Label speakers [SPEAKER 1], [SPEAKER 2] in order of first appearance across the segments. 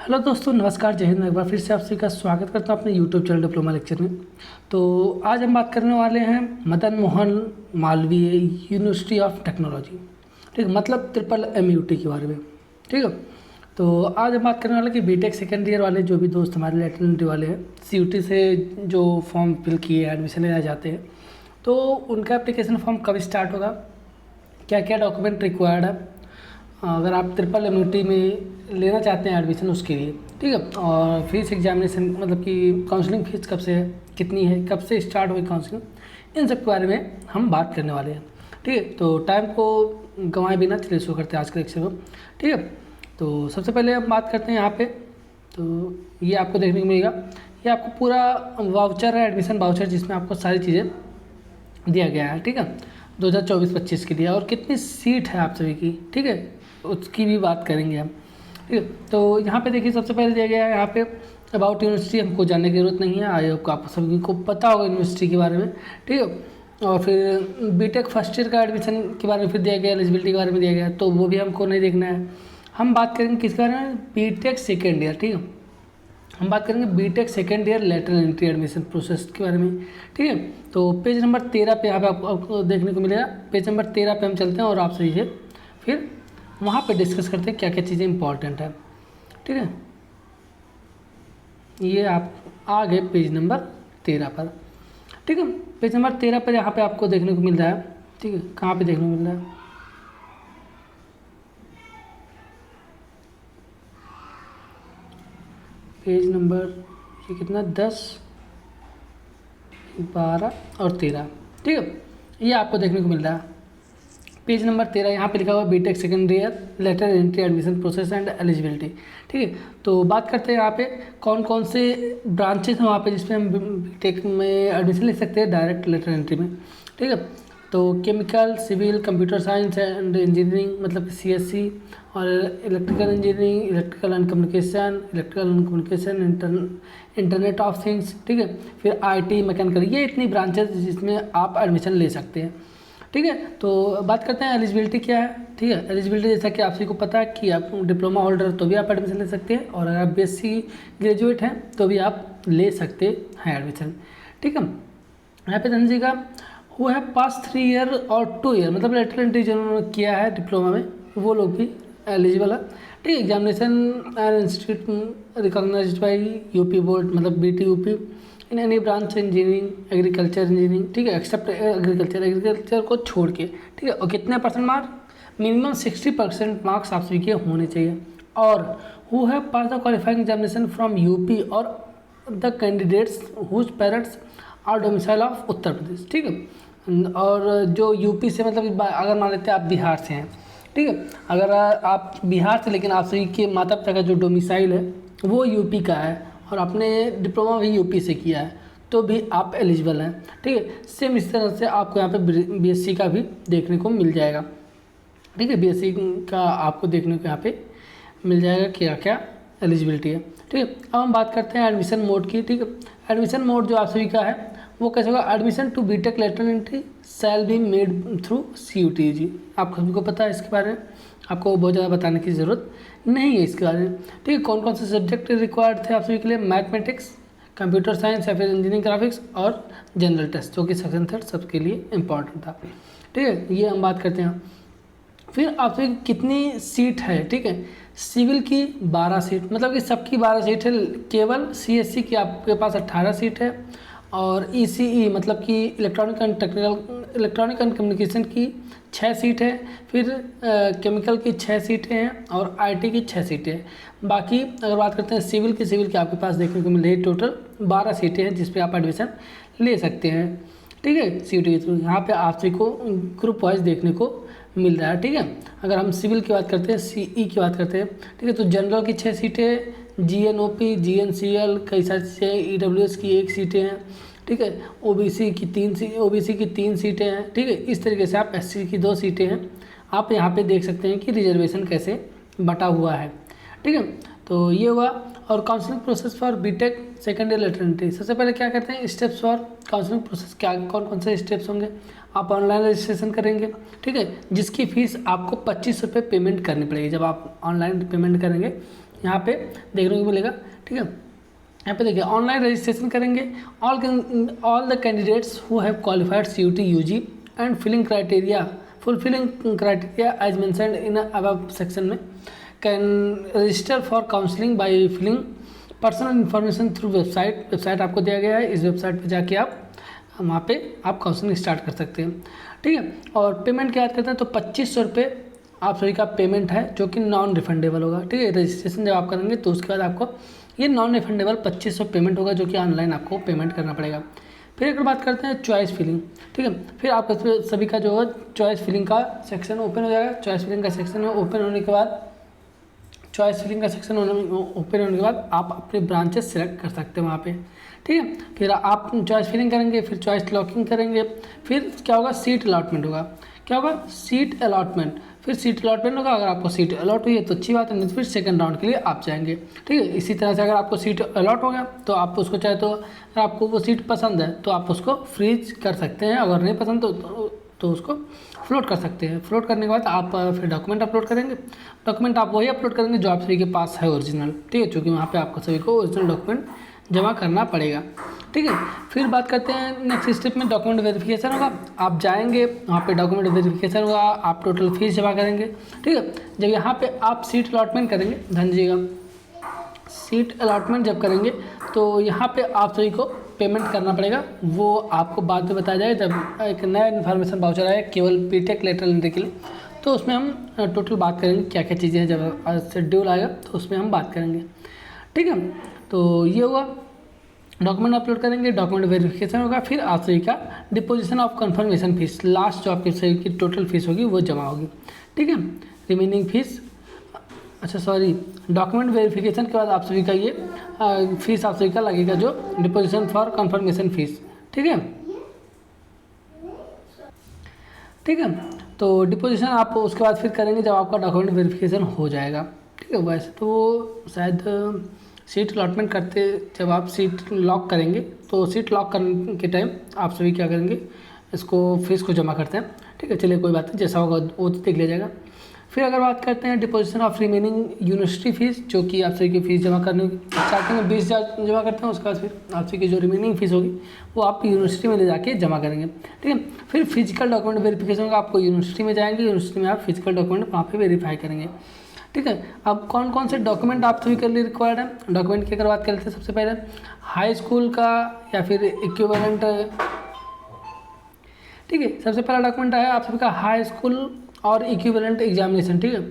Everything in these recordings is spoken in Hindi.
[SPEAKER 1] हेलो दोस्तों, नमस्कार, जय हिंद। एक बार फिर से आप सभी का स्वागत करता हूं अपने यूट्यूब चैनल डिप्लोमा लेक्चर में। तो आज हम बात करने वाले हैं Madan Mohan Malviya university of technology, ठीक है, मतलब MUT के बारे में। ठीक है, तो आज हम बात करने वाले कि बीटेक सेकेंड ईयर वाले जो भी दोस्त हमारे लेटरल एंट्री वाले हैं, CUT से जो फॉर्म फिल किए एडमिशन लेना चाहते हैं, तो उनका एप्लीकेशन फॉर्म कब स्टार्ट होगा, क्या क्या डॉक्यूमेंट रिक्वायर्ड है अगर आप MUT में लेना चाहते हैं एडमिशन उसके लिए। ठीक है, और फीस एग्जामिनेशन मतलब कि काउंसलिंग फ़ीस कब से है, कितनी है, कब से स्टार्ट हुई काउंसलिंग, इन सब के बारे में हम बात करने वाले हैं। ठीक है, तो टाइम को गंवाए बिना चलिए शुरू करते हैं आज के लेक्चर को। ठीक है, तो सबसे पहले हम बात करते हैं यहाँ पे। तो ये आपको देखने को मिलेगा, ये आपको पूरा वाउचर है, एडमिशन वाउचर, जिसमें आपको सारी चीज़ें दिया गया है। ठीक है, 2024-25 के लिए, और कितनी सीट है आप सभी की, ठीक है, उसकी भी बात करेंगे हम। ठीक है, तो यहाँ पे देखिए सबसे पहले दिया गया है यहाँ पे अबाउट यूनिवर्सिटी, हमको जानने की ज़रूरत नहीं है, आई होप आप सभी को पता होगा यूनिवर्सिटी के बारे में। ठीक है, और फिर बीटेक फर्स्ट ईयर का एडमिशन के बारे में फिर दिया गया, एलिजिबिलिटी के बारे में दिया गया, तो वो भी हमको नहीं देखना है। हम बात करेंगे किसके बारे में, बीटेक सेकेंड ईयर। ठीक है, हम बात करेंगे B Tech second year lateral entry admission process के बारे में। ठीक है, तो पेज नंबर 13 पे यहाँ पे आपको देखने को मिलेगा। पेज नंबर 13 पे हम चलते हैं और आपसे ये फिर वहाँ पे डिस्कस करते हैं क्या क्या चीज़ें इंपॉर्टेंट है। ठीक है, ये आप आ गए पेज नंबर 13 पर। ठीक है, पेज नंबर 13 पर यहाँ पे आपको देखने को मिल रहा है। ठीक है, कहाँ पे देखने को मिल रहा है, पेज नंबर ये कितना, 10, 12 और 13। ठीक है, ये आपको देखने को मिल रहा है पेज नंबर 13। यहाँ पे लिखा हुआ B Tech second year letter entry admission process and eligibility. ठीक है, तो बात करते हैं यहाँ पे कौन कौन से ब्रांचेस हैं वहाँ पे जिसमें हम बीटेक में एडमिशन ले सकते हैं डायरेक्ट लेटर एंट्री में। ठीक है, तो chemical, civil, computer science and engineering मतलब CSC, और electrical engineering, electrical and communication, internet of things. ठीक है, फिर IT, मैकेनिकल, ये इतनी ब्रांचेस जिसमें आप एडमिशन ले सकते हैं। ठीक है, तो बात करते हैं एलिजिबिलिटी क्या है। ठीक है, एलिजिबिलिटी जैसा कि आप सभी को पता है कि आप डिप्लोमा होल्डर तो भी आप एडमिशन ले सकते हैं, और अगर आप BSc ग्रेजुएट हैं तो भी आप ले सकते हैं एडमिशन। ठीक है, यहाँ पे ध्यान दीजिएगा, हु हैव पास 3 ईयर और 2 ईयर मतलब लेटरल एंट्री जिन्होंने किया है डिप्लोमा में, वो लोग भी एलिजिबल है। ठीक है, examination and institute recognised by UP board मतलब BTUP in any branch engineering, agriculture engineering. ठीक है, एक्सेप्ट एग्रीकल्चर को छोड़ के। ठीक है, और कितने परसेंट मार्क, मिनिमम 60% मार्क्स आप सभी के होने चाहिए। और who have pass the qualifying examination from UP और the candidates whose parents are domicile of Uttar Pradesh. ठीक है, और जो UP से मतलब अगर मान लेते हैं आप बिहार से हैं। ठीक है, अगर आप बिहार से लेकिन आप सभी के माता पिता का जो डोमिसाइल है वो UP का है और आपने डिप्लोमा भी UP से किया है तो भी आप एलिजिबल हैं। ठीक है, सेम इस तरह से आपको यहाँ पे BSc का भी देखने को मिल जाएगा। ठीक है, BSc का आपको देखने को यहाँ पे मिल जाएगा क्या क्या एलिजिबिलिटी है। ठीक है, अब हम बात करते हैं एडमिशन मोड की। ठीक है, एडमिशन मोड जो आप सभी का है वो कैसे होगा, admission to B Tech lateral entry shall be made through CUT। जी, आप सभी को पता है इसके बारे में, आपको बहुत ज़्यादा बताने की ज़रूरत नहीं है इसके बारे में। ठीक है, कौन कौन से सब्जेक्ट रिक्वायर्ड थे आप सभी के लिए, मैथमेटिक्स, कंप्यूटर साइंस या फिर इंजीनियरिंग ग्राफिक्स और जनरल टेस्ट, जो कि सेक्शन 3 सबके लिए इम्पॉर्टेंट था। ठीक है, ये हम बात करते हैं। फिर आप सभी कितनी सीट है। ठीक है, सिविल की 12 सीट मतलब कि सबकी 12 सीट है, केवल CSC की आपके पास 18 सीट है, और ECE मतलब कि इलेक्ट्रॉनिक एंड कम्युनिकेशन की 6 सीट है, फिर केमिकल की 6 सीटें हैं और IT की 6 सीटें हैं। बाकी अगर बात करते हैं सिविल की आपके पास देखने को मिल रही है टोटल 12 सीटें हैं जिस पे आप एडमिशन ले सकते हैं। ठीक है, CUT के थ्रू यहाँ पे आप सभी को ग्रुप वाइज देखने को मिल रहा है। ठीक है, अगर हम सिविल की बात करते हैं, CE की बात करते हैं, ठीक है, तो जनरल की 6 सीटें, GNOP, GNCL कई सारी चीज़ें, EWS की 1 सीटें हैं। ठीक है, OBC की 3 सीटें हैं। ठीक है, इस तरीके से आप SC की 2 सीटें हैं। आप यहाँ पे देख सकते हैं कि रिजर्वेशन कैसे बटा हुआ है। ठीक है, तो ये हुआ। और counselling process for B Tech second year letter entry, सबसे पहले क्या करते हैं, स्टेप्स फॉर काउंसलिंग प्रोसेस, क्या कौन कौन से स्टेप्स होंगे। आप ऑनलाइन रजिस्ट्रेशन करेंगे। ठीक है, जिसकी फ़ीस आपको 25 रुपये पेमेंट करनी पड़ेगी। जब आप ऑनलाइन पेमेंट करेंगे यहाँ पे देखने को मिलेगा। ठीक है, यहाँ पे देखिए ऑनलाइन रजिस्ट्रेशन करेंगे। All the candidates who have qualified CUT UG and fulfilling criteria as mentioned in above section में can register for counselling by filling personal information through website आपको दिया गया है। इस वेबसाइट पे जाके आप वहाँ पे आप काउंसलिंग स्टार्ट कर सकते हैं। ठीक है, और पेमेंट की बात करते हैं तो 2500 रुपये आप सभी का पेमेंट है जो कि नॉन रिफंडेबल होगा। ठीक है, रजिस्ट्रेशन जब आप करेंगे तो उसके बाद आपको ये नॉन रिफंडेबल 2500 पेमेंट होगा जो कि ऑनलाइन आपको पेमेंट करना पड़ेगा। फिर अगर बात करते हैं चॉइस फिलिंग। ठीक है, फिर आप सभी का जो है चॉइस फिलिंग का सेक्शन ओपन हो जाएगा। चॉइस फिलिंग का सेक्शन ओपन होने के बाद आप अपने ब्रांचेस सेलेक्ट कर सकते हैं वहाँ पे। ठीक है, फिर आप चॉइस फिलिंग करेंगे, फिर चॉइस लॉकिंग करेंगे, फिर क्या होगा, सीट अलॉटमेंट होगा। क्या होगा, सीट अलॉटमेंट। फिर सीट अलॉटमेंट होगा, अगर आपको सीट अलॉट हुई है तो अच्छी बात है, नहीं तो फिर सेकंड राउंड के लिए आप जाएंगे। ठीक है, इसी तरह से अगर आपको सीट अलॉट हो गया तो आप उसको चाहे तो अगर आपको वो सीट पसंद है तो आप उसको फ्रीज कर सकते हैं, अगर नहीं पसंद तो उसको फ्लोट कर सकते हैं। फ्लोट करने के बाद आप फिर डॉक्यूमेंट अपलोड करेंगे। डॉक्यूमेंट आप वही अपलोड करेंगे जो आप सभी के पास है ओरिजिनल। ठीक है, क्योंकि वहाँ पे आपको सभी को ओरिजिनल डॉक्यूमेंट जमा करना पड़ेगा। ठीक है, फिर बात करते हैं नेक्स्ट स्टेप में डॉक्यूमेंट वेरिफिकेशन होगा। आप जाएंगे वहाँ पे डॉक्यूमेंट वेरिफिकेशन होगा, आप टोटल फीस जमा करेंगे। ठीक है, जब यहाँ पे आप सीट अलॉटमेंट करेंगे, ध्यान दीजिएगा, सीट अलॉटमेंट जब करेंगे तो यहाँ पे आप सभी को पेमेंट करना पड़ेगा। वो आपको बाद में बताया जाएगा जब एक नया इन्फॉर्मेशन वाउचर आएगा केवल बीटेक लेटर लेने के लिए, तो उसमें हम टोटल बात करेंगे क्या क्या चीज़ें हैं। जब शेड्यूल आएगा तो उसमें हम बात करेंगे। ठीक है, तो ये हुआ, डॉक्यूमेंट अपलोड करेंगे, डॉक्यूमेंट वेरिफिकेशन होगा, फिर आप सभी का deposition of confirmation fees, last जो आपकी सभी की टोटल फीस होगी वो जमा होगी। ठीक है, रिमेनिंग फीस, अच्छा सॉरी, डॉक्यूमेंट वेरिफिकेशन के बाद आप सभी का ये फीस आप सभी का लगेगा जो डिपोजिशन फॉर कंफर्मेशन फीस। ठीक है, ठीक है, तो डिपोजिशन आप उसके बाद फिर करेंगे जब आपका डॉक्यूमेंट वेरिफिकेशन हो जाएगा। ठीक है, वैसे तो शायद सीट अलॉटमेंट करते जब आप सीट लॉक करेंगे तो सीट लॉक करने के टाइम आप सभी क्या करेंगे, इसको फीस को जमा करते हैं। ठीक है, चलिए कोई बात नहीं, जैसा होगा वो तो देख लिया जाएगा। फिर अगर बात करते हैं deposition of remaining university fees, जो कि आप सभी की फ़ीस जमा करने स्टार्टिंग में 20,000 जमा करते हैं, उसके बाद फिर आप सभी की जो रिमेनिंग फीस होगी वो आप यूनिवर्सिटी में ले जाके जमा करेंगे। ठीक है, फिर फिजिकल डॉक्यूमेंट वेरिफिकेशन का आपको यूनिवर्सिटी में जाएंगे, यूनिवर्सिटी में आप फिजिकल डॉक्यूमेंट वहाँ पे वेरीफाई करेंगे। ठीक है, अब कौन कौन से डॉक्यूमेंट आप सभी के लिए रिक्वायर्ड है। डॉक्यूमेंट की अगर बात करते हैं सबसे पहले हाई स्कूल का या फिर इक्विवेलेंट। ठीक है, सबसे पहला डॉक्यूमेंट है आप सभी का हाई स्कूल और इक्विवेलेंट एग्जामिनेशन। ठीक है,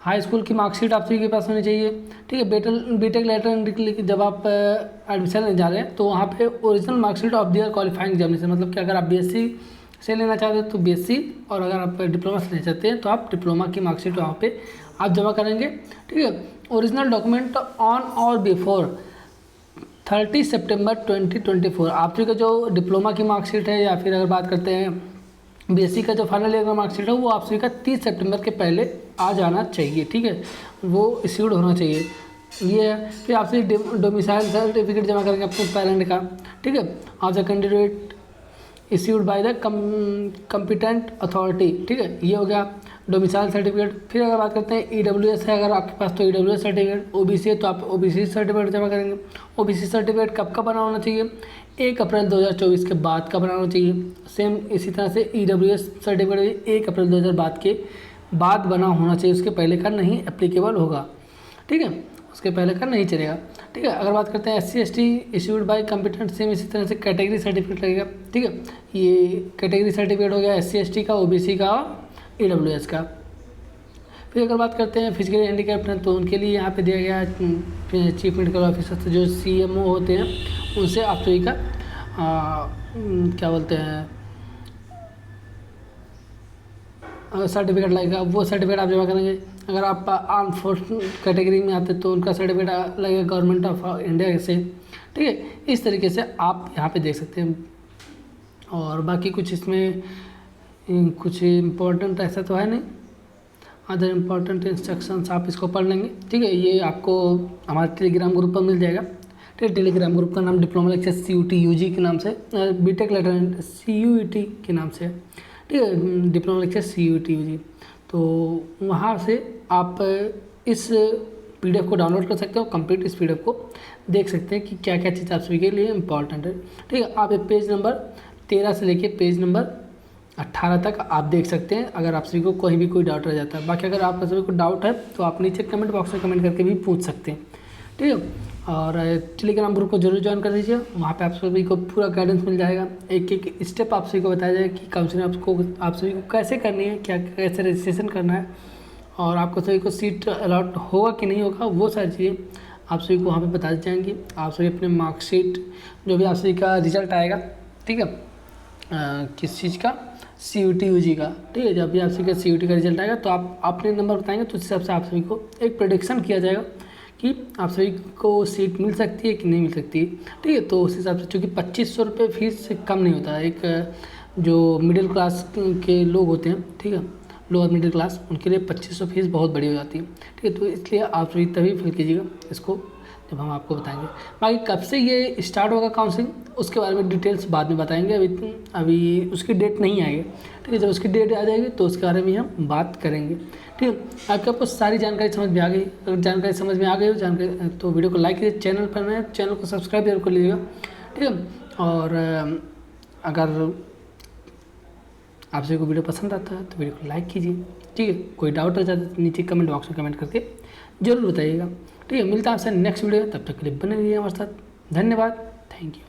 [SPEAKER 1] हाई स्कूल की मार्कशीट आप सभी के पास होनी चाहिए। ठीक है, बीटेक लेटर जब आप एडमिशन लेने जा रहे हैं तो वहाँ पे original marksheet of their qualifying examination, मतलब कि अगर आप BSc से लेना चाहते हैं तो BSc, और अगर आप डिप्लोमा से लेना चाहते हैं तो आप डिप्लोमा की मार्कशीट वहाँ पे आप जमा करेंगे। ठीक है, ओरिजिनल डॉक्यूमेंट ऑन और बिफोर 30 सितंबर 2024। आप सभी का जो डिप्लोमा की मार्कशीट है या फिर अगर बात करते हैं BSc का जो फाइनल ईयर का मार्कशीट है वो आप सभी का 30 सितंबर के पहले आ जाना चाहिए। ठीक है, वो इश्यूड होना चाहिए। ये है, फिर आप सभी डोमिसाइल सर्टिफिकेट जमा करेंगे अपने पेरेंट का। ठीक है, आप the candidate issued by the competent authority. ठीक है, ये हो गया डोमिसाइल सर्टिफिकेट। फिर अगर बात करते हैं EWS है अगर आपके पास तो EWS सर्टिफिकेट, OBC है तो आप OBC सर्टिफिकेट जमा करेंगे। OBC सर्टिफिकेट कब का बना होना चाहिए, 1 अप्रैल 2024 के बाद का बना होना चाहिए। सेम इसी तरह से EWS सर्टिफिकेट भी 1 अप्रैल 2000 के बाद बना होना चाहिए, उसके पहले का नहीं एप्लीकेबल होगा। ठीक है, उसके पहले का नहीं चलेगा। ठीक है, अगर बात करते हैं SC ST issued by competent, same इसी तरह से कैटेगरी सर्टिफिकेट लगेगा। ठीक है, ये कैटेगरी सर्टिफिकेट हो गया SC ST का, OBC का और EWS का। फिर अगर बात करते हैं फिजिकली हैंडीकैप्ड हैं तो उनके लिए यहाँ पे दिया गया है चीफ मेडिकल ऑफिसर जो CMO होते हैं उनसे आप सभी का क्या बोलते हैं सर्टिफिकेट लगेगा, वो सर्टिफिकेट आप जमा करेंगे। अगर आप आर्म फोर्स कैटेगरी में आते तो उनका सर्टिफिकेट लगेगा गवर्नमेंट ऑफ इंडिया से। ठीक है, इस तरीके से आप यहाँ पे देख सकते हैं। और बाकी कुछ इसमें कुछ इम्पोर्टेंट ऐसा तो है नहीं, अदर इम्पोर्टेंट इंस्ट्रक्शंस आप इसको पढ़ लेंगे। ठीक है, ये आपको हमारे टेलीग्राम ग्रुप पर मिल जाएगा। ठीक है, टेलीग्राम ग्रुप का नाम डिप्लोमा लेक्चर CUT UG के नाम से, बीटेक लेटर CUET के नाम से। ठीक है, डिप्लोमा लेक्चर CUT UG, तो वहाँ से आप इस PDF को डाउनलोड कर सकते हो, कंप्लीट इस PDF को देख सकते हैं कि क्या क्या चीज़ आप सभी के लिए इंपॉर्टेंट है। ठीक है, आप पेज नंबर 13 से लेके पेज नंबर 18 तक आप देख सकते हैं, अगर आप सभी को कोई भी कोई डाउट रह जाता है। बाकी अगर आप सभी को डाउट है तो आप नीचे कमेंट बॉक्स में कमेंट करके भी पूछ सकते हैं। ठीक है, और टेलीग्राम ग्रुप को जरूर ज्वाइन कर दीजिए, वहाँ पे आप सभी को पूरा गाइडेंस मिल जाएगा, एक एक स्टेप आप सभी को बताया जाएगा कि काउंसलिंग आप सभी को कैसे करनी है, क्या कैसे रजिस्ट्रेशन करना है, और आपको सभी को सीट अलॉट होगा कि नहीं होगा, वो सारी चीज़ें आप सभी को वहाँ पे बता दी जाएंगी। आप सभी अपने मार्कशीट जो भी आप सभी का रिजल्ट आएगा, ठीक है, किस चीज़ का, CUT UG का, ठीक है, जब भी आप सभी का CUT का रिजल्ट आएगा तो आप अपने नंबर बताएंगे, तो उस हिसाब से आप सभी को एक प्रेडिक्शन किया जाएगा कि आप सभी को सीट मिल सकती है कि नहीं मिल सकती है। ठीक है, तो उस हिसाब से चूँकि 2500 रुपये फीस से कम नहीं होता है, एक जो मिडिल क्लास के लोग होते हैं, ठीक है, लोअर मिडिल क्लास, उनके लिए 2500 फीस बहुत बड़ी हो जाती है। ठीक है, तो इसलिए आप सभी तभी फिल कीजिएगा इसको जब हम आपको बताएंगे। बाकी कब से ये स्टार्ट होगा काउंसलिंग, उसके बारे में डिटेल्स बाद में बताएंगे, अभी उसकी डेट नहीं आएगी। ठीक है, जब उसकी डेट आ जाएगी तो उसके बारे में हम बात करेंगे। ठीक है, आपको सारी जानकारी समझ में आ गई, अगर जानकारी समझ में आ गई हो जानकारी तो वीडियो को लाइक कीजिए, चैनल पर नए चैनल को सब्सक्राइब जरूर कर लीजिएगा। ठीक है, और अगर आप सभी को वीडियो पसंद आता है तो वीडियो को लाइक कीजिए। ठीक है, कोई डाउट रह जाता है तो नीचे कमेंट बॉक्स में कमेंट करके जरूर बताइएगा। ठीक है, मिलता है आपसे नेक्स्ट वीडियो, तब तक के लिए बने रहिए हमारे साथ। धन्यवाद, थैंक यू।